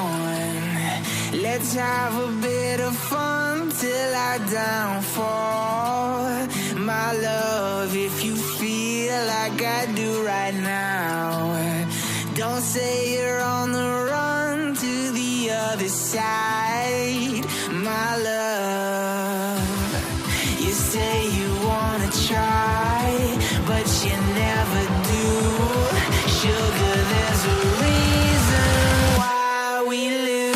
on. Let's have a bit of fun till I downfall. My love, if you feel like I do right now, don't say you're on the run to the other side. My love, you say you wanna try, but you never do. Sugar, there's a reason why we lose.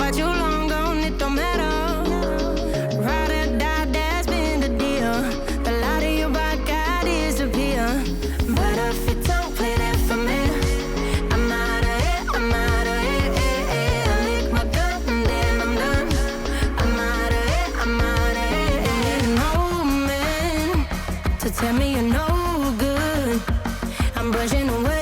But you long gone, it don't matter. Ride or die, that's been the deal. The light of your back, I disappear. But if you don't play that for me, I'm out of here, I'm out of here. I lick my gun and then I'm done. I'm out of here, I'm out of here. No man to tell me you're no good. I'm brushing away